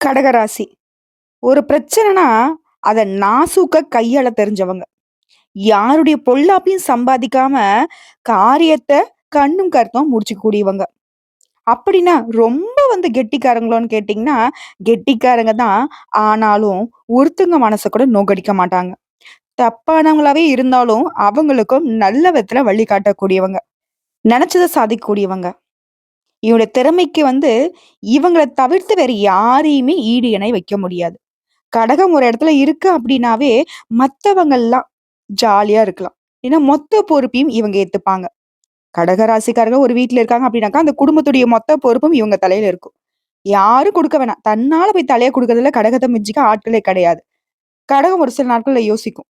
கடகராசி. ஒரு பிரச்சனைனா, அத நாசூக்கா கையாள தெரிஞ்சவங்க. யாருடைய பொல்லாப்பையும் சம்பாதிக்காம, காரியத்த கண்ணும் கருத்துமா முடிச்சுக்கக்கூடியவங்க. அப்படின்னா, ரொம்ப கெட்டிக்காரங்களோன்னு கேட்டீங்கன்னா, கெட்டிக்காரங்க தான். ஆனாலும், ஒருத்தங்க மனச கூட நோகடிக்க மாட்டாங்க. தப்பானவங்களாவே இருந்தாலும், அவங்களுக்கும் நல்ல விதத்துல வழிகாட்டக்கூடியவங்க. நெனச்சத சாதிக்கக்கூடியவங்க. இவங்களுடைய திறமைக்கு இவங்கள தவிர்த்து வேற யாரையுமே ஈடு இணை வைக்க முடியாது. கடகம் ஒரு இடத்துல இருக்கு அப்படின்னாவே, மத்தவங்கல்லாம் ஜாலியா இருக்கலாம். ஏன்னா, மொத்த பொறுப்பையும் இவங்க ஏத்துப்பாங்க. கடக ராசிக்காரங்க ஒரு வீட்ல இருக்காங்க அப்படின்னாக்கா, அந்த குடும்பத்துடைய மொத்த பொறுப்பும் இவங்க தலையில இருக்கும். யாரும் குடுக்க வேணாம். தன்னால போய் தலைய குடுக்குறதுல கடகத்த மிஞ்சிக்க ஆட்களே கிடையாது. கடகம் ஒரு சில நாட்கள்ல யோசிக்கும்.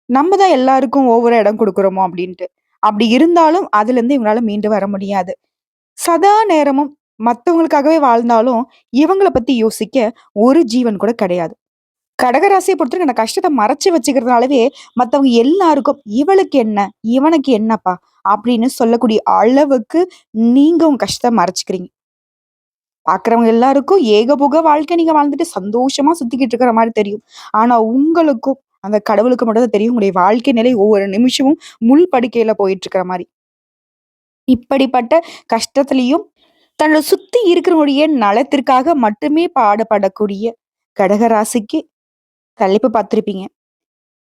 நம்ம தான் எல்லாருக்கும் ஓவரா இடம் குடுக்குறோமோ அப்படின்ட்டு. அப்படி இருந்தாலும் அதுலருந்து இவங்களால மீண்டு வர முடியாது. சதா நேரமும் மத்தவங்களுக்காகவே வாழ்ந்தாலும், இவங்கள பத்தி யோசிக்க ஒரு ஜீவன் கூட கிடையாது. கடகராசிய பொறுத்தவரைக்கும் அந்த கஷ்டத்த மறைச்சு வச்சுக்கிறதுனாலவே, மத்தவங்க எல்லாருக்கும் "இவளுக்கு என்ன? இவனுக்கு என்னப்பா?" அப்படின்னு சொல்லக்கூடிய அளவுக்கு நீங்க உங்க கஷ்டத்த மறைச்சுக்கிறீங்க. பார்க்கிறவங்க எல்லாருக்கும் ஏகபோக வாழ்க்கை நீங்க வாழ்ந்துட்டு சந்தோஷமா சுத்திக்கிட்டு இருக்கிற மாரி தெரியும். ஆனா உங்களுக்கும், அந்த கடவுளுக்கு மட்டும் தான் தெரியும் உங்களுடைய வாழ்க்கை நிலை ஒவ்வொரு நிமிஷமும் முள் படுக்கையில போயிட்டு இருக்கிற மாரி. இப்படிப்பட்ட கஷ்டத்திலயும் தன்னை சுத்தி இருக்கிறவங்களுடைய நலத்திற்காக மட்டுமே பாடுபடக்கூடிய கடகராசிக்கு தலைப்பு பார்த்திருப்பீங்க.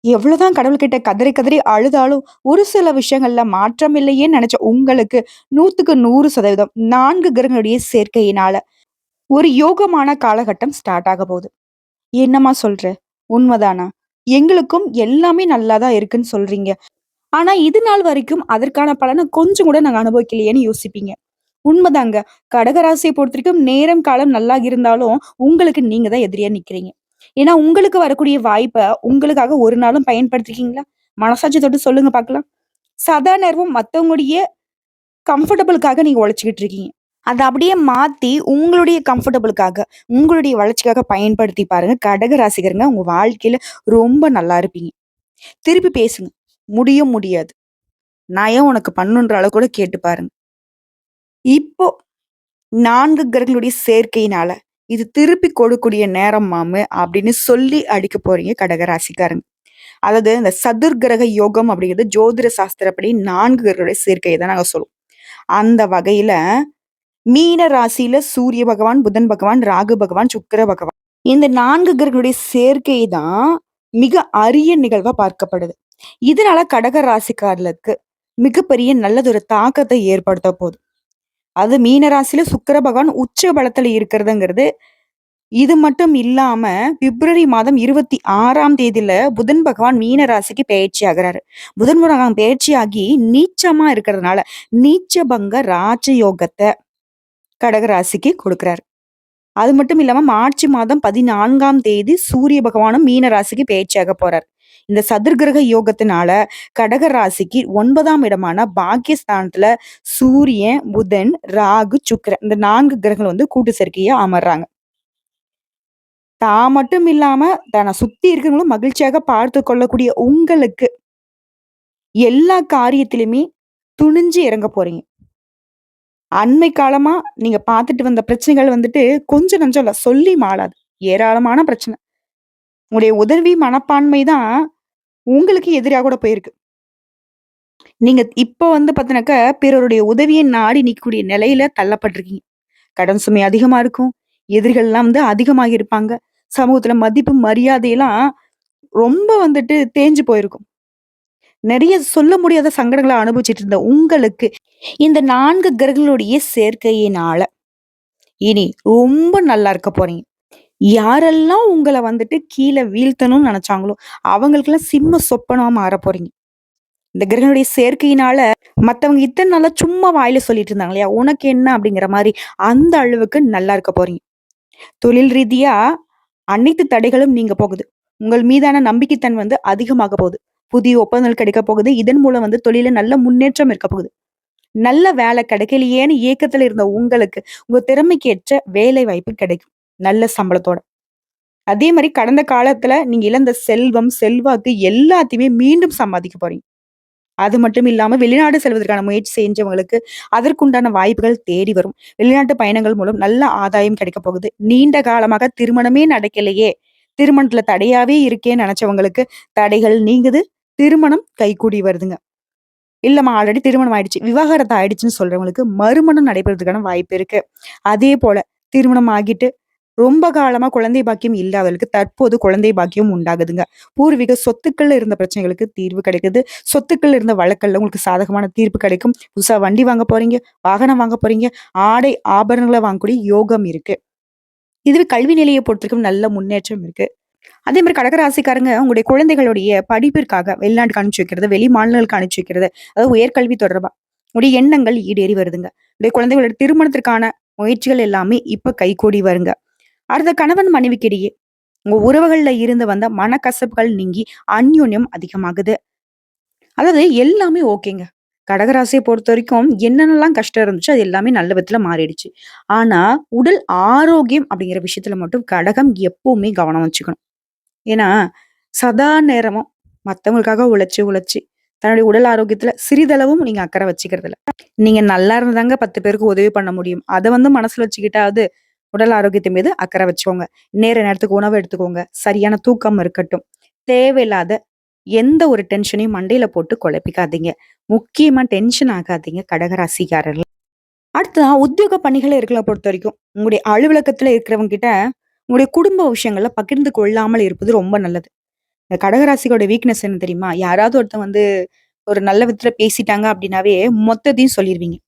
எவ்வளவுதான் கடவுள்கிட்ட கதறி கதறி அழுதாலும், ஒரு சில விஷயங்கள்ல மாற்றம் இல்லையேன்னு நெனச்ச உங்களுக்கு 100க்கு 100% 4 கிரகங்களுடைய சேர்க்கையினால ஒரு யோகமான காலகட்டம் ஸ்டார்ட் ஆக போகுது. என்னம்மா சொல்ற? உண்மதானா? எங்களுக்கும் எல்லாமே நல்லா தான் இருக்குன்னு சொல்றீங்க. ஆனா இது நாள் வரைக்கும் அதற்கான பலன கொஞ்சம் கூட நாங்க அனுபவிக்கலையேன்னு யோசிப்பீங்க. உண்மதாங்க. கடகராசிய பொறுத்தவரைக்கும் நேரம், காலம் நல்லா இருந்தாலும், உங்களுக்கு நீங்க தான் எதிரியா நிக்கிறீங்க. ஏன்னா, உங்களுக்கு வரக்கூடிய வாய்ப்ப உங்களுக்காக ஒரு நாளும் பயன்படுத்திருக்கீங்களா? மனசாட்சி தொட்டு சொல்லுங்க பாக்கலாம். சதா நேரமும் மத்தவங்களுடைய கம்ஃபர்டபுளுக்காக நீங்க உழைச்சுக்கிட்டு இருக்கீங்க. அத அப்படியே மாத்தி உங்களுடைய கம்ஃபர்டபுளுக்காக, உங்களுடைய வளர்ச்சிக்காக பயன்படுத்தி பாருங்க. கடக ராசிக்காரங்க உங்க வாழ்க்கையில ரொம்ப நல்லா இருப்பீங்க. திருப்பி பேசுங்க. முடியும், முடியாது. நான் ஏன் உனக்கு பண்ணுன்ற அளவு கூட கேட்டு பாருங்க. இப்போ 4 கிரகங்களுடைய சேர்க்கையினால, இது திருப்பி கொடுக்கக்கூடிய நேரம் மாமு அப்படின்னு சொல்லி அடிக்க போறீங்க கடகராசிக்காரங்க. அதாவது இந்த சதுர்கிரக யோகம் அப்படிங்கிறது ஜோதிட சாஸ்திரப்படி 4 கிரகங்களுடைய சேர்க்கைய தான் நாங்க சொல்லுவோம். அந்த வகையில மீன ராசியில சூரிய பகவான், புதன் பகவான், ராகு பகவான், சுக்கிர பகவான். இந்த 4 கிரகங்களுடைய சேர்க்கை தான் மிக அரிய நிகழ்வா பார்க்கப்படுது. இதனால கடக ராசிக்காரர்களுக்கு மிகப்பெரிய நல்லதொரு தாக்கத்தை ஏற்படுத்த போகுது. அது மீன ராசியில சுக்கிர பகவான் உச்ச பலத்துல இருக்கிறதுங்கிறது, இது மட்டும் இல்லாம பிப்ரவரி மாதம் 26ஆம் தேதியில புதன் பகவான் மீன ராசிக்கு பெயர்ச்சி ஆகுறாரு. புதன் பகவான் பெயர்ச்சியாகி நீச்சமா இருக்கிறதுனால, நீச்ச பங்க ராஜயோகத்த கடக ராசிக்கு கொடுக்குறாரு. அது மட்டும் இல்லாம மார்ச் மாதம் 14ஆம் தேதி சூரிய பகவானும் மீன ராசிக்கு பெயர்ச்சியாக போறார். இந்த சதுர்கிரக யோகத்தினால கடக ராசிக்கு 9ஆம் இடமான பாக்கியஸ்தானத்துல சூரியன், புதன், ராகு, சுக்கிரன் இந்த 4 கிரகங்கள் கூட்டு சேர்க்கையா அமர்றாங்க. தான் மட்டும் இல்லாம தன்னை சுத்தி இருக்கிறவங்களும் மகிழ்ச்சியாக பார்த்து கொள்ளக்கூடிய உங்களுக்கு எல்லா காரியத்திலுமே துணிஞ்சு இறங்க போறீங்க. அண்மை காலமா நீங்க பார்த்துட்டு வந்த பிரச்சனைகள் கொஞ்சம் நஞ்சம் இல்ல. சொல்லி மாளாது. ஏராளமான பிரச்சனை. உங்களுடைய உதவி மனப்பான்மை தான் உங்களுக்கு எதிரா கூட போயிருக்கு. நீங்க இப்ப பார்த்தீங்கன்னாக்கா, பிறருடைய உதவிய நாடி நிக்கக்கூடிய நிலையில தள்ளப்பட்டிருக்கீங்க. கடன் சுமை அதிகமா இருக்கும். எதிரிகள்லாம் அதிகமாகி இருப்பாங்க. சமூகத்துல மதிப்பு, மரியாதையெல்லாம் ரொம்ப தேஞ்சு போயிருக்கும். நெறைய சொல்ல முடியாத சங்கடங்கள அனுபவிச்சுட்டு இருந்த உங்களுக்கு, இந்த 4 கிரகங்களுடைய சேர்க்கையினால, இனி ரொம்ப நல்லா இருக்க போறீங்க. யாரெல்லாம் உங்கள கீழ வீழ்த்தணும்னு நெனச்சாங்களோ, அவங்களுக்கெல்லாம் சிம்ம சொப்பனமா மாறப் போறீங்க. இந்த கிரகங்களுடைய சேர்க்கையினால, மத்தவங்க இத்தன நாளா சும்மா வாயில சொல்லிட்டு இருந்தாங்க இல்லையா? "உனக்கு என்ன?" அப்படிங்கிற மாரி, அந்த அளவுக்கு நல்லா இருக்க போறீங்க. தொழில் ரீதியா அனைத்து தடைகளும் நீங்க போகுது. உங்கள் மீதான நம்பிக்கைத்தன்மை அதிகமாக போகுது. புதிய ஒப்பந்தங்கள் கிடைக்கப் போகுது. இதன் மூலம் தொழில்ல நல்ல முன்னேற்றம் இருக்க போகுது. நல்ல வேலை கிடைக்கலையேன்னு ஏக்கத்துல இருந்த உங்களுக்கு, உங்க திறமைக்கு ஏற்ற வேலை வாய்ப்பு கிடைக்கும். நல்ல சம்பளத்தோட. அதே மாரி கடந்த காலத்துல நீங்க இழந்த செல்வம், செல்வாக்கு எல்லாத்தையுமே மீண்டும் சம்பாதிக்க போறீங்க. அது மட்டும் இல்லாம வெளிநாடு செல்வதற்கான முயற்சி செஞ்சவங்களுக்கு அதற்குண்டான வாய்ப்புகள் தேடி வரும். வெளிநாட்டு பயணங்கள் மூலம் நல்ல ஆதாயம் கிடைக்க போகுது. நீண்ட காலமாக திருமணமே நடக்கலையே, திருமணத்துல தடையாவே இருக்கேன்னு நெனச்சவங்களுக்கு தடைகள் நீங்குது. திருமணம் கைகூடி வருதுங்க. இல்லம்மா ஆல்ரெடி திருமணம் ஆயிடுச்சு. விவாகரத்து ஆயிடுச்சுன்னு சொல்றவங்களுக்கு மறுமணம் நடைபெறதுக்கான வாய்ப்பு இருக்கு. அதே போல திருமணம் ஆகிட்டு ரொம்ப காலமா குழந்தை பாக்கியம் இல்லாதவர்களுக்கு தற்போது குழந்தை பாக்கியம் உண்டாகுதுங்க. பூர்வீக சொத்துக்கள்ல இருந்த பிரச்சனைகளுக்கு தீர்வு கிடைக்குது. சொத்துக்கள்ல இருந்த வழக்கல்ல உங்களுக்கு சாதகமான தீர்ப்பு கிடைக்கும். புதுசா வண்டி வாங்க போறீங்க, வாகனம் வாங்க போறீங்க, ஆடை, ஆபரணங்கள வாங்கக்கூடிய யோகம் இருக்கு. இதுவே கல்வி நிலைய பொறுத்தவரைக்கும் நல்ல முன்னேற்றம் இருக்கு. அதே மாரி கடகராசிக்காரங்க உங்களுடைய குழந்தைகளுடைய படிப்பிற்காக வெளிநாட்டுக்கு அனுப்பிச்சு வைக்கிறது, வெளி மாநிலங்களுக்கு அனுப்பிச்சு வைக்கிறது, அதாவது உயர்கல்வி தொடர்பா உங்களுடைய எண்ணங்கள் ஈடேறி வருதுங்க. உங்களுடைய குழந்தைகளோட திருமணத்திற்கான முயற்சிகள் எல்லாமே இப்ப கைகூடி வருங்க. அடுத்த கணவன் மனைவிக்கிடையே உங்க உறவுகள்ல இருந்து வந்த மனக்கசப்புகள் நீங்கி அந்யோன்யம் அதிகமாகுது. அதாவது எல்லாமே ஓகேங்க. கடகராசிய பொறுத்தவரைக்கும் என்னென்னலாம் கஷ்டம் இருந்துச்சோ, அது எல்லாமே நல்ல விதத்துல மாறிடுச்சு. ஆனா, உடல் ஆரோக்கியம் அப்படிங்கிற விஷயத்துல மட்டும் கடகம் எப்பவுமே கவனம் வச்சுக்கணும். ஏன்னா, சதா நேரமும் மத்தவங்களுக்காக உழைச்சு, உழைச்சு தன்னுடைய உடல் ஆரோக்கியத்துல சிறிதளவும் நீங்க அக்கறை வச்சுக்கிறது இல்ல. நீங்க நல்லா இருந்தாங்க 10 பேருக்கு உதவி பண்ண முடியும். அத மனசுல வச்சுக்கிட்டாவது உடல் ஆரோக்கியத்தின் மீது அக்கறை வச்சுக்கோங்க. நேரத்துக்கு உணவு எடுத்துக்கோங்க. சரியான தூக்கம் இருக்கட்டும். தேவையில்லாத எந்த ஒரு டென்ஷனையும் மண்டையில போட்டு குழப்பிக்காதீங்க. முக்கியமா டென்ஷன் ஆகாதீங்க கடகராசிக்காரர்கள். அடுத்ததா உத்தியோக பணிகள இருக்கிறத பொறுத்தவரைக்கும், உங்களுடைய அலுவலகத்துல இருக்கிறவங்க கிட்ட உங்களுடைய குடும்ப விஷயங்கள பகிர்ந்து கொள்ளாமல் இருப்பது ரொம்ப நல்லது. இந்த கடகராசியோட வீக்னஸ் என்ன தெரியுமா? யாராவது ஒருத்தன் ஒரு நல்ல விதத்துல பேசிட்டாங்க அப்படின்னாவே, மொத்தத்தையும் சொல்லிருவீங்க.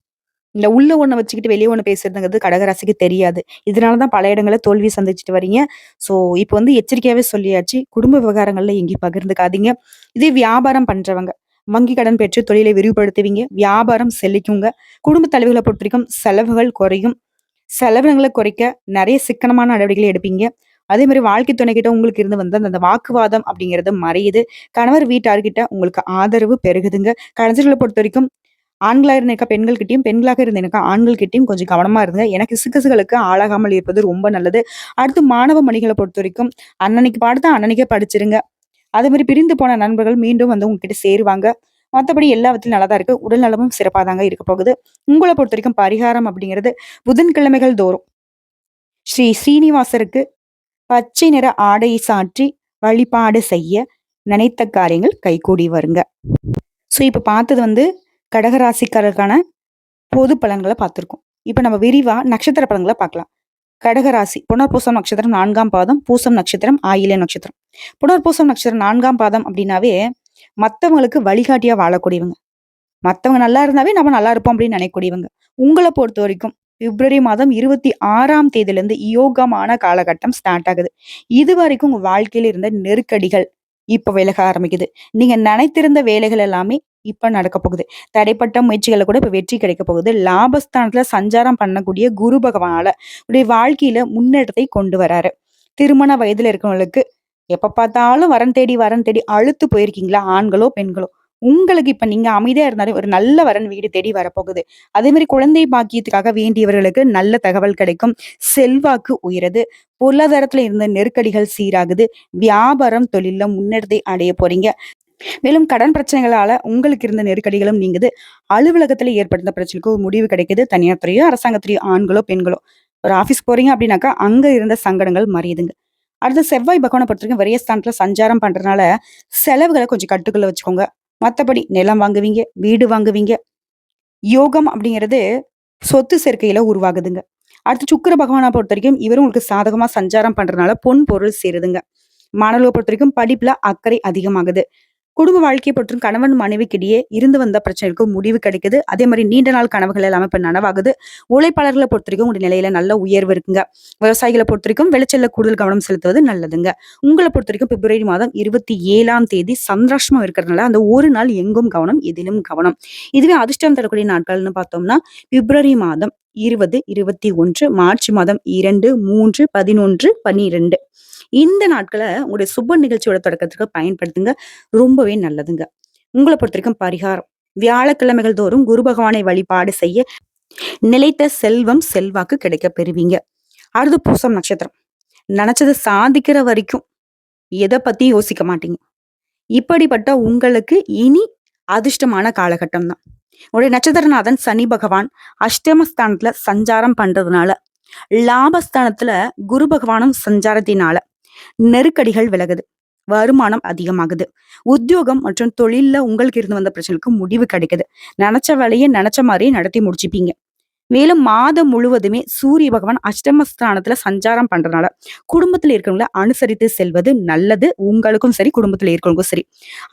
இந்த உள்ள ஒண்ண வச்சுக்கிட்டு வெளிய ஒண்ணு பேசுறதுங்கிறது கடகராசிக்கு தெரியாது. இதனால தான் பல இடங்கள்ல தோல்வி சந்திச்சுட்டு வரீங்க. ஸோ, இப்ப எச்சரிக்கையாவே சொல்லியாச்சு. குடும்ப விவகாரங்கள்ல எங்கேயும் பகிர்ந்துக்காதீங்க. இதே வியாபாரம் பண்றவங்க, வங்கி கடன் பெற்று தொழிலை விரிவுபடுத்துவீங்க. வியாபாரம் செழிக்குங்க. குடும்ப தலைவிகள பொறுத்தவரைக்கும் செலவுகள் குறையும். செலவினங்கள குறைக்க நெறைய சிக்கனமான நடவடிக்கைகள் எடுப்பீங்க. அதே மாரி வாழ்க்கை துணைக்கிட்ட உங்களுக்கு இருந்து வந்த அந்த வாக்குவாதம் அப்படிங்கிறது மறையுது. கணவர் வீட்டார்கிட்ட உங்களுக்கு ஆதரவு பெருகுதுங்க. கணவர்கள பொறுத்தவரைக்கும் ஆண்களா இருந்தேக்கா பெண்கள்கிட்டயும், பெண்களாக இருந்தேனக்கா ஆண்கள்கிட்டயும் கொஞ்சம் கவனமா இருங்க. ஏன்னா கிசுகிசுகளுக்கு ஆளாகாமல் இருப்பது ரொம்ப நல்லது. அடுத்து மாணவ மணிகள பொறுத்தவரைக்கும், அன்னன்னைக்கு பாடத்த அன்னன்னைக்கே படிச்சிருங்க. அதே மாரி பிரிந்து போன நண்பர்கள் மீண்டும் உங்ககிட்ட சேருவாங்க. மத்தபடி எல்லா விதத்திலும் நல்லா தான் இருக்கு. உடல் நலமும் சிறப்பா தாங்க இருக்க போகுது. உங்கள பொறுத்தவரைக்கும் பரிகாரம் அப்படிங்கிறது புதன்கிழமைகள் தோறும் ஸ்ரீ ஸ்ரீனிவாசருக்கு பச்சை நிற ஆடை சாற்றி வழிபாடு செய்ய நினைத்த காரியங்கள் கைகூடி வருங்க. ஸோ இப்ப பார்த்தது கடகராசிக்காரருக்கான பொது பலன்கள பார்த்திருக்கோம். இப்ப நம்ம விரிவா நட்சத்திர பலன்கள பார்க்கலாம். கடகராசி புனர்பூசம் நட்சத்திரம் 4ஆம் பாதம், பூசம் நட்சத்திரம், ஆயில்யம் நட்சத்திரம். புனர்பூசம் நட்சத்திரம் 4ஆம் பாதம் அப்படின்னாவே மத்தவங்களுக்கு வழிகாட்டியா வாழக்கூடியவங்க. மத்தவங்க நல்லா இருந்தாவே நம்ம நல்லா இருப்போம் அப்படின்னு நினைக்கக்கூடியவங்க. உங்கள பொறுத்தவரைக்கும் பிப்ரவரி மாதம் 26ஆம் தேதியிலிருந்து யோகமான காலகட்டம் ஸ்டார்ட் ஆகுது. இதுவரைக்கும் உங்க வாழ்க்கையில இருந்த நெருக்கடிகள் இப்ப விலக ஆரம்பிக்குது. நீங்க நினைத்திருந்த வேலைகள் எல்லாமே இப்ப நடக்க போகுது. தடைப்பட்ட முயற்சிகள்ல கூட இப்ப வெற்றி கிடைக்க போகுது. லாபஸ்தானத்துல சஞ்சாரம் பண்ணக்கூடிய குரு பகவானால உடைய வாழ்க்கையில முன்னேற்றத்தை கொண்டு வராரு. திருமண வயதுல இருக்கிறவங்களுக்கு எப்ப பார்த்தாலும் வரன் தேடி அலுத்து போயிருக்கீங்களா? ஆண்களோ, பெண்களோ. உங்களுக்கு இப்ப நீங்க அமைதியா இருந்தாலே ஒரு நல்ல வரன் வீடு தேடி வரப்போகுது. அதே மாரி குழந்தை பாக்கியத்துக்காக வேண்டியவர்களுக்கு நல்ல தகவல் கிடைக்கும். செல்வாக்கு உயருது. பொருளாதாரத்துல இருந்த நெருக்கடிகள் சீராகுது. வியாபாரம், தொழில்ல முன்னேற்றத்தை அடைய போறீங்க. மேலும் கடன் பிரச்சனைகளால உங்களுக்கு இருந்த நெருக்கடிகளும் நீங்குது. அலுவலகத்துல ஏற்பட்ட பிரச்சனைக்கு ஒரு முடிவு கிடைக்குது. தனியார் துறையோ, அரசாங்கத்துறையோ ஆண்களோ, பெண்களோ ஒரு ஆபீஸ் போறீங்க அப்படின்னாக்கா, அங்க இருந்த சங்கடங்கள் மறையுதுங்க. அடுத்து செவ்வாய் பகவான பொறுத்தவரைக்கும் விரயஸ்தானத்துல சஞ்சாரம் பண்றதுனால செலவுகள கொஞ்சம் கட்டுக்குள்ள வச்சுக்கோங்க. மத்தபடி நிலம் வாங்குவீங்க, வீடு வாங்குவீங்க. யோகம் அப்படிங்கிறது சொத்து சேர்க்கையில உருவாகுதுங்க. அடுத்து சுக்கிர பகவான பொறுத்தவரைக்கும் இவரும் உங்களுக்கு சாதகமா சஞ்சாரம் பண்றதுனால பொன் பொருள் சேருதுங்க. மாணவர்களை பொறுத்தவரைக்கும் படிப்புல அக்கறை அதிகமாகுது. குடும்ப வாழ்க்கையை பொறுத்தும் கணவன் மனைவிக்கிடையே இருந்து வந்த பிரச்சனைக்கு முடிவு கிடைக்குது. அதே மாரி நீண்ட நாள் கனவுகள் எல்லாமே இப்ப நனவாகுது. உழைப்பாளர்களை பொறுத்தவரைக்கும் உங்களுடைய நிலையில நல்ல உயர்வு இருக்குங்க. விவசாயிகளை பொறுத்தவரைக்கும் விளைச்சல்ல கூடுதல் கவனம் செலுத்துவது நல்லதுங்க. உங்கள பொறுத்தவரைக்கும் பிப்ரவரி மாதம் 27ஆம் தேதி சந்திராஷ்டமம் இருக்கிறதுனால அந்த ஒரு நாள் எங்கும் கவனம், எதிலும் கவனம். இதுவே அதிர்ஷ்டம் தரக்கூடிய நாட்கள்னு பார்த்தோம்னா பிப்ரவரி மாதம் 20, 21, மார்ச் மாதம் 2, 3, 11, 12 இந்த நாட்கள உங்களுடைய சுப நிகழ்ச்சியோட தொடக்கத்துக்கு பயன்படுத்துங்க. ரொம்பவே நல்லதுங்க. உங்கள பொறுத்தவரைக்கும் பரிகாரம். வியாழக்கிழமைகள் தோறும் குரு பகவானை வழிபாடு செய்ய நிலைத்த செல்வம், செல்வாக்கு கிடைக்கப் பெறுவீங்க. அடுத்து பூசம் நட்சத்திரம். நினைச்சத சாதிக்கிற வரைக்கும் எத பத்தியும் யோசிக்க மாட்டீங்க. இப்படிப்பட்ட உங்களுக்கு இனி அதிர்ஷ்டமான காலகட்டம் தான். உங்களுடைய நட்சத்திரநாதன் சனி பகவான் அஷ்டமஸ்தானத்துல சஞ்சாரம் பண்றதுனால, லாபஸ்தானத்துல குரு பகவானும் சஞ்சாரத்தினால நெருக்கடிகள் விலகுது. வருமானம் அதிகமாகுது. உத்தியோகம் மற்றும் தொழில்ல உங்களுக்கு இருந்து வந்த பிரச்சனைக்கு முடிவு கிடைக்குது. நினைச்ச வேலையை நினைச்ச மாதிரியே நடத்தி முடிச்சுப்பீங்க. மேலும் மாதம் முழுவதுமே சூரிய பகவான் அஷ்டமஸ்தானத்துல சஞ்சாரம் பண்றதுனால குடும்பத்துல இருக்கிறவங்கள அனுசரித்து செல்வது நல்லது. உங்களுக்கும் சரி, குடும்பத்துல இருக்கிறவங்களுக்கும் சரி.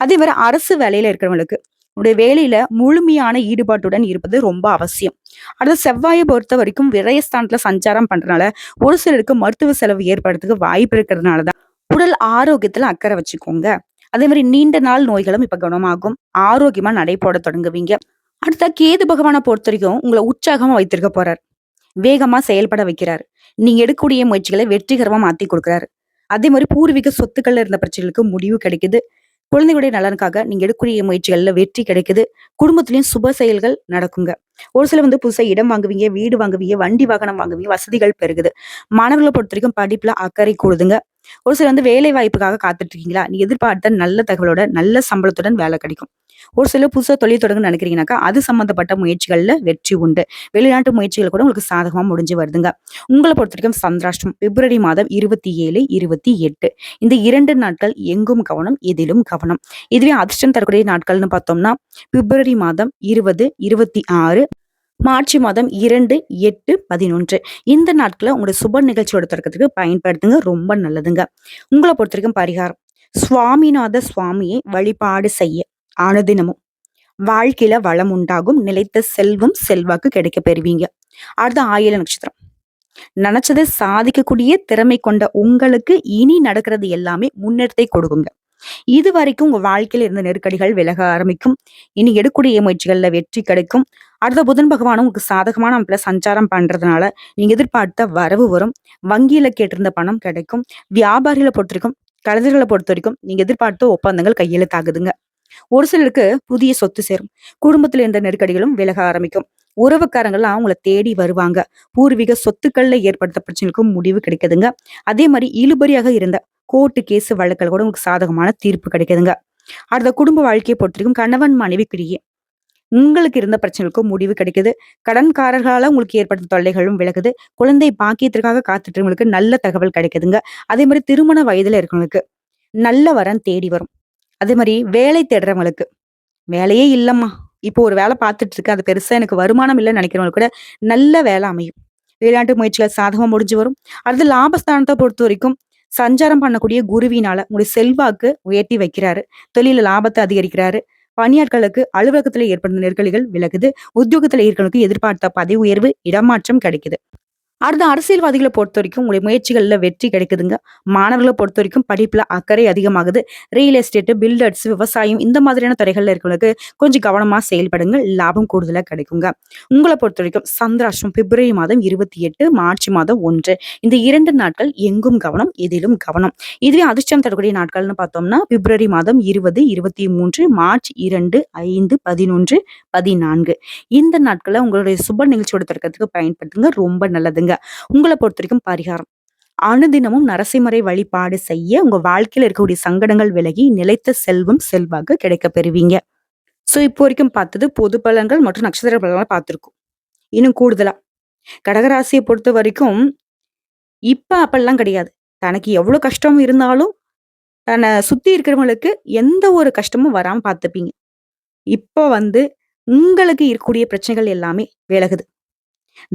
அதே மாதிரி அரசு வேலையில இருக்கிறவங்களுக்கு உடைய வேலையில முழுமையான ஈடுபாட்டுடன் இருப்பது ரொம்ப அவசியம். அடுத்து செவ்வாயை பொறுத்த வரைக்கும் விரயஸ்தானத்துல சஞ்சாரம் பண்றதுனால ஒரு சிலருக்கு மருத்துவ செலவு ஏற்படுறதுக்கு வாய்ப்பு இருக்கிறதுனாலதான் உடல் ஆரோக்கியத்துல அக்கறை வச்சுக்கோங்க. அதே மாதிரி நீண்ட நாள் நோய்களும் இப்ப குணமாகும். ஆரோக்கியமா நடைபோட தொடங்குவீங்க. அடுத்த கேது பகவானை பொறுத்த வரைக்கும் உங்களை உற்சாகமா வைத்திருக்க போறாரு. வேகமா செயல்பட வைக்கிறாரு. நீங்க எடுக்கக்கூடிய முயற்சிகளை வெற்றிகரமா மாத்தி கொடுக்குறாரு. அதே மாதிரி பூர்வீக சொத்துக்கள்ல இருந்த பிரச்சனைகளுக்கு முடிவு கிடைக்குது. குழந்தைகளுடைய நலனுக்காக நீங்க எடுக்கக்கூடிய முயற்சிகள்ல வெற்றி கிடைக்குது. குடும்பத்திலயும் சுப செயல்கள் நடக்குங்க. ஒரு சில புதுசா இடம் வாங்குவீங்க, வீடு வாங்குவீங்க, வண்டி வாகனம் வாங்குவீங்க, வசதிகள் பெருகுது. மாணவர்களை பொறுத்த வரைக்கும் படிப்புல அக்கறை கூடுதுங்க. ஒரு சிலர் வேலை வாய்ப்புக்காக காத்துட்டு இருக்கீங்களா, நீ எதிர்பார்த்த நல்ல தகவலோட நல்ல சம்பளத்துடன் வேலை கிடைக்கும். ஒரு சிலர் புதுசா தொழில் தொடங்க நினைக்கிறீங்கன்னாக்கா அது சம்பந்தப்பட்ட முயற்சிகள்ல வெற்றி உண்டு. வெளிநாட்டு முயற்சிகள் கூட உங்களுக்கு சாதகமா முடிஞ்சு வருதுங்க. உங்களை பொறுத்த வரைக்கும் சந்திராஷ்டம் பிப்ரவரி மாதம் 27, 28 இந்த 2 நாட்கள் எங்கும் கவனம், எதிலும் கவனம். இதுவே அதிர்ஷ்டம் தரக்கூடிய நாட்கள்னு பார்த்தோம்னா பிப்ரவரி மாதம் 20, 26, மார்ச் மாதம் 2, 8, 11 இந்த நாட்களை உங்களோட சுப நிகழ்ச்சியோட தொடக்கத்துக்கு பயன்படுத்துங்க. ரொம்ப நல்லதுங்க. உங்களை பொறுத்த வரைக்கும் பரிகாரம் சுவாமிநாத சுவாமியை வழிபாடு செய்ய அனுதினமும் வாழ்க்கையில வளம் உண்டாகும். நிலைத்த செல்வம் செல்வாக்கு கிடைக்க பெறுவீங்க. அடுத்த ஆயில நட்சத்திரம். நினைச்சதை சாதிக்கக்கூடிய திறமை கொண்ட உங்களுக்கு இனி நடக்கிறது எல்லாமே முன்னேற்றத்தை கொடுக்குங்க. இது வரைக்கும் உங்க வாழ்க்கையில இருந்த நெருக்கடிகள் விலக ஆரம்பிக்கும். இனி எடுக்கக்கூடிய முயற்சிகள்ல வெற்றி கிடைக்கும். அடுத்த புதன் பகவானும் உங்களுக்கு சாதகமான அமைப்புல சஞ்சாரம் பண்றதுனால நீங்க எதிர்பார்த்த வரவு வரும். வங்கியில கேட்டிருந்த பணம் கிடைக்கும். வியாபாரிகளை பொறுத்த வரைக்கும், கலைஞர்களை பொறுத்த வரைக்கும் நீங்க எதிர்பார்த்த ஒப்பந்தங்கள் கையெழுத்தாகுதுங்க. ஒரு சிலருக்கு புதிய சொத்து சேரும். குடும்பத்துல இருந்த நெருக்கடிகளும் விலக ஆரம்பிக்கும். உறவுக்காரங்கள்லாம் அவங்கள தேடி வருவாங்க. பூர்வீக சொத்துக்கள்ல ஏற்படுத்த பிரச்சனைக்கும் முடிவு கிடைக்குதுங்க. அதே மாதிரி இழுபறியாக இருந்த கோர்ட்டு கேஸ் வழக்குகள் கூட உங்களுக்கு சாதகமான தீர்ப்பு கிடைக்குதுங்க. அடுத்த குடும்ப வாழ்க்கையை பொறுத்திருக்கும் கணவன் மனைவிக்கிடையே உங்களுக்கு இருந்த பிரச்சனைகளுக்கும் முடிவு கிடைக்குது. கடன்காரர்களால உங்களுக்கு ஏற்பட்ட தொல்லைகளும் விலகுது. குழந்தை பாக்கியத்திற்காக காத்துட்டவங்களுக்கு நல்ல தகவல் கிடைக்குதுங்க. அதே மாதிரி திருமண வயதுல இருக்கவங்களுக்கு நல்ல வரன் தேடி வரும். அதே மாதிரி வேலை தேடுறவங்களுக்கு வேலையே இல்லம்மா, இப்போ ஒரு வேலை பார்த்துட்டு இருக்கேன், அது பெருசா எனக்கு வருமானம் இல்லைன்னு நினைக்கிறவங்களுக்கு கூட நல்ல வேலை அமையும். வெளிநாட்டு முயற்சிகள் சாதகமா முடிஞ்சு வரும். அடுத்து லாபஸ்தானத்தை பொறுத்த வரைக்கும் சஞ்சாரம் பண்ணக்கூடிய குருவினால உங்களுடைய செல்வாக்கு உயர்த்தி வைக்கிறாரு. தொழில லாபத்தை அதிகரிக்கிறாரு. பணியாட்களுக்கு அலுவலகத்துல ஏற்படும் நெருக்கடிகள் விலகுது. உத்தியோகத்துல இருக்கிறவங்களுக்கு எதிர்பார்த்த பதவி உயர்வு, இடமாற்றம் கிடைக்குது. அடுத்த அரசியல்வாதிகளை பொறுத்த வரைக்கும் உங்களுடைய முயற்சிகள்ல வெற்றி கிடைக்குதுங்க. மாணவர்களை பொறுத்த வரைக்கும் படிப்புல அக்கறை அதிகமாகுது. ரியல் எஸ்டேட், பில்டர்ஸ், விவசாயம் இந்த மாதிரியான துறைகள்ல இருக்கிறவங்களுக்கு கொஞ்சம் கவனமா செயல்படுங்க. லாபம் கூடுதலா கிடைக்குங்க. உங்களை பொறுத்த வரைக்கும் சந்திராஷ்டம் பிப்ரவரி மாதம் 28, மார்ச் மாதம் 1 இந்த 2 நாட்கள் எங்கும் கவனம், எதிலும் கவனம். இதுவே அதிர்ஷ்டம் தரக்கூடிய நாட்கள்னு பார்த்தோம்னா பிப்ரவரி மாதம் 20, 23, மார்ச் 2, 5, 11, 14 இந்த நாட்களை உங்களுடைய சுப நிகழ்ச்சியோட தொடக்கத்துக்கு பயன்படுத்துங்க. ரொம்ப நல்லதுங்க. உங்களை பொறுத்த வரைக்கும் பரிகாரம் அனுதினமும் நரசிம்மரை வழிபாடு செய்ய உங்க வாழ்க்கையில இருக்கக்கூடிய சங்கடங்கள் விலகி நிலைத்த செல்வம் செல்வாக்கு கிடைக்க பெறுவீங்க. சோ இப்போ வரைக்கும் பார்த்தது பொது பலன்கள் மற்றும் நட்சத்திர பலன்கள் பார்த்திருக்கோம். இன்னும் கூடுதலா கடகராசியை பொறுத்த வரைக்கும் இப்ப அப்பெல்லாம் கிடையாது. தனக்கு எவ்வளவு கஷ்டம் இருந்தாலும் தன்னை சுத்தி இருக்கிறவங்களுக்கு எந்த ஒரு கஷ்டமும் வராம பார்த்துப்பீங்க. இப்போ உங்களுக்கு இருக்கக்கூடிய பிரச்சனைகள் எல்லாமே விலகுது.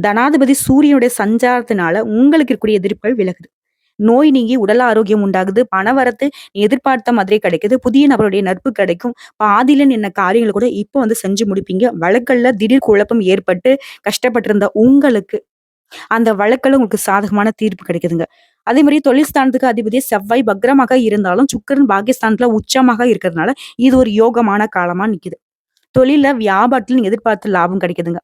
தனாதிபதி சூரியனுடைய சஞ்சாரத்தினால உங்களுக்கு இருக்கக்கூடிய எதிர்ப்புகள் விலகுது. நோய் நீங்கி உடல் ஆரோக்கியம் உண்டாகுது. பணவரத்து எதிர்பார்த்த மாதிரி கிடைக்குது. புதிய நபருடைய நட்பு கிடைக்கும். பாதியில நின்ன காரியங்களை கூட இப்போ செஞ்சு முடிப்பீங்க. வழக்கல்ல திடீர் குழப்பம் ஏற்பட்டு கஷ்டப்பட்டிருந்த உங்களுக்கு அந்த வழக்குல உங்களுக்கு சாதகமான தீர்ப்பு கிடைக்குதுங்க. அதே மாதிரி தொழில் ஸ்தானத்துக்கு அதிபதியே செவ்வாய் பக்ரமாக இருந்தாலும் சுக்கிரன் பாகிஸ்தானத்துல உச்சமாக இருக்கிறதுனால இது ஒரு யோகமான காலமா நிக்குது. தொழில வியாபாரத்துல நீங்க எதிர்பார்த்த லாபம் கிடைக்குதுங்க.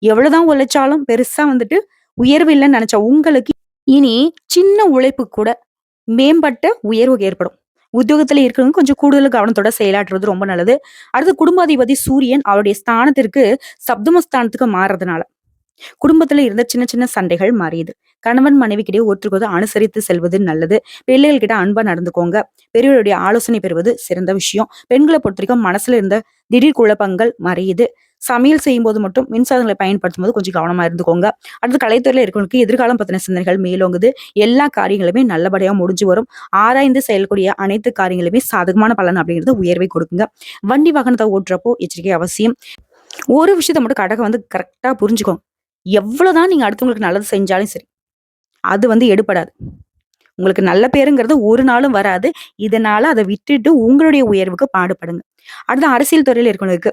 எவ்வளவுதான் உழைச்சாலும் பெருசா உயர்வு இல்லைன்னு நினைச்ச உங்களுக்கு இனி சின்ன உழைப்பு கூட மேம்பட்ட உயர்வு ஏற்படும். உத்தியோகத்துல இருக்கிறவங்க கொஞ்சம் கூடுதல் கவனத்தோட செயலாற்றுறது ரொம்ப நல்லது. அடுத்து குடும்பாதிபதி சூரியன் அவருடைய ஸ்தானத்திற்கு சப்தமஸ்தானத்துக்கு மாறுறதுனால குடும்பத்துல இருந்த சின்ன சின்ன சண்டைகள் மாறியது. கணவன் மனைவிக்கிடையே ஒற்றுக்கொண்டு அனுசரித்து செல்வது நல்லது. பிள்ளைகள் கிட்ட அன்பா நடந்துக்கோங்க. பெரியவருடைய ஆலோசனை பெறுவது சிறந்த விஷயம். பெண்களை பொறுத்த வரைக்கும் மனசுல இருந்த திடீர் குழப்பங்கள் மறையுது. சமையல் செய்யும்போது மட்டும் மின்சாதனங்களை பயன்படுத்தும்போது கொஞ்சம் கவனமா இருந்துக்கோங்க. அடுத்து கலைத்துறையில இருக்கிறவங்களுக்கு எதிர்காலம் பத்தின சிந்தனைகள் மேலோங்குது. எல்லா காரியங்களுமே நல்லபடியா முடிஞ்சு வரும். ஆராய்ந்து செயல்கூடிய அனைத்து காரியங்களுமே சாதகமான பலன் அப்படிங்கிறது உயர்வை கொடுக்குங்க. வண்டி வாகனத்தை ஓட்டுறப்போ எச்சரிக்கை அவசியம். ஒரு விஷயத்த மட்டும் கடக கரெக்ட்டா புரிஞ்சுக்கோங்க. எவ்வளவுதான் நீங்க அடுத்தவங்களுக்கு நல்லது செஞ்சாலும் சரி, அது எடுபடாது. உங்களுக்கு நல்ல பேருங்கிறது ஒரு நாளும் வராது. இதனால அத விட்டுட்டு உங்களுடைய உயர்வுக்கு பாடுபடுங்க. அடுத்து அரசியல் துறையில இருக்கவங்களுக்கு,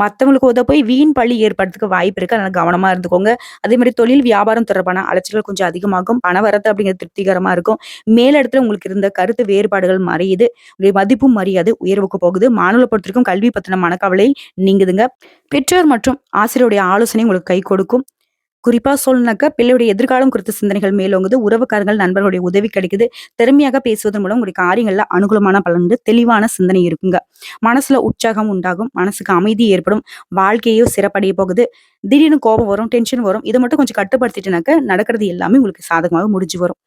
மத்தவங்களுக்கு போய் வீண் பழி ஏற்படுறதுக்கு வாய்ப்பு இருக்கு. அதனால கவனமா இருந்துக்கோங்க. அதே மாரி தொழில், வியாபாரம் தொடர்பான அலைச்சல்கள் கொஞ்சம் அதிகமாகும். பண வரத்து அப்படிங்கிறது திருப்திகரமா இருக்கும். மேலிடத்துல உங்களுக்கு இருந்த கருத்து வேறுபாடுகள் மறையுது. உங்களுடைய மதிப்பும் மரியாதை உயர்வுக்கு போகுது. மாணவர்கள பொறுத்தவரைக்கும் கல்வி பத்தின மனக்கவலை நீங்குதுங்க. பெற்றோர் மற்றும் ஆசிரியருடைய ஆலோசனை உங்களுக்கு கை கொடுக்கும். குறிப்பா சொல்லணும்னாக்கா, பிள்ளையுடைய எதிர்காலம் குறித்த சிந்தனைகள் மேலோங்குது. உறவுக்காரர்கள், நண்பர்களுடைய உதவி கிடைக்குது. திறமையாக பேசுவதன் மூலம் உங்களுடைய காரியங்கள்ல அனுகூலமான பலன் உண்டு. தெளிவான சிந்தனை இருக்குங்க. மனசுல உற்சாகம் உண்டாகும். மனசுக்கு அமைதி ஏற்படும். வாழ்க்கையோ சிறப்படைய போகுது. திடீர்னு கோபம் வரும், டென்ஷன் வரும். இத மட்டும் கொஞ்சம் கட்டுப்படுத்திட்டுனாக்க, நடக்கிறது எல்லாமே உங்களுக்கு சாதகமாக முடிஞ்சு வரும்.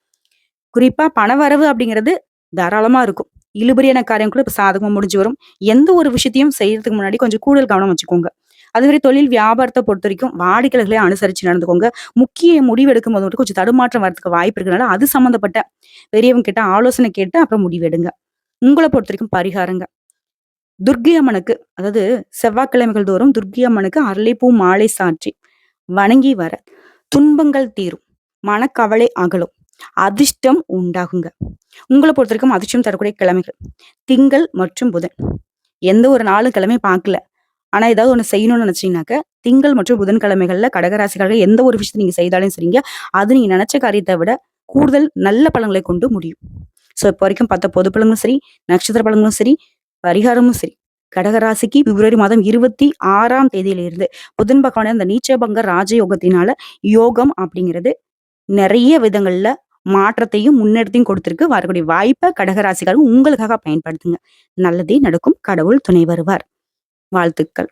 குறிப்பா பணவரவு அப்படிங்கிறது தாராளமா இருக்கும். இழுபறியான காரியம் கூட இப்ப சாதகமா முடிஞ்சு வரும். எந்த ஒரு விஷயத்தையும் செய்யறதுக்கு முன்னாடி கொஞ்சம் கூடுதல் கவனம் வச்சுக்கோங்க. அதுமாரி தொழில் வியாபாரத்த பொறுத்தவரைக்கும் வாடிக்கையாளர்களை அனுசரிச்சு நடந்துக்கோங்க. முக்கிய முடிவு எடுக்கும்போது மட்டும் கொஞ்சம் தடுமாற்றம் வரதுக்கு வாய்ப்பு இருக்கனால, அது சம்மந்தப்பட்ட பெரியவங்க கிட்ட ஆலோசனை கேட்டு அப்புறம் முடிவெடுங்க. உங்கள பொறுத்தவரைக்கும் பரிகாரங்க. துர்க்கை அம்மனுக்கு அதாவது செவ்வாய்க்கிழமைகள் தோறும் துர்க்கை அம்மனுக்கு அரளிப்பூ மாலை சாற்றி வணங்கி வர துன்பங்கள் தீரும். மனக்கவலை அகலும். அதிர்ஷ்டம் உண்டாகுங்க. உங்கள பொறுத்தவரைக்கும் அதிர்ஷ்டம் தரக்கூடிய கிழமைகள் திங்கள் மற்றும் புதன். எந்த ஒரு நாளும் கிழமை பார்க்கல. ஆனா ஏதாவது ஒண்ணு செய்யணும்னு நினைச்சீங்கன்னாக்க, திங்கள் மற்றும் புதன்கிழமைகள்ல கடகராசிக்காரர்கள் எந்த ஒரு விஷயத்த நீங்க செய்தாலும் சரிங்க, அது நீங்க நினைச்ச காரியத்த விட கூடுதல் நல்ல பலன்களை கொண்டு முடியும். இப்போ வரைக்கும் பார்த்த பொது பலன்களும் சரி, நட்சத்திர பலன்களும் சரி, பரிகாரமும் சரி, கடகராசிக்கு பிப்ரவரி மாதம் 26ஆம் தேதியிலிருந்து புதன் பகவான அந்த நீச்சபங்க ராஜயோகத்தினால யோகம் அப்படிங்கிறது நிறைய விதங்கள்ல மாற்றத்தையும் முன்னேற்றத்தையும் கொடுத்திருக்கு. வரக்கூடிய வாய்ப்பை கடகராசிக்காரங்க உங்களுக்காக பயன்படுத்துங்க. நல்லதே நடக்கும். கடவுள் துணை வருவார். வாழ்த்துக்கள்.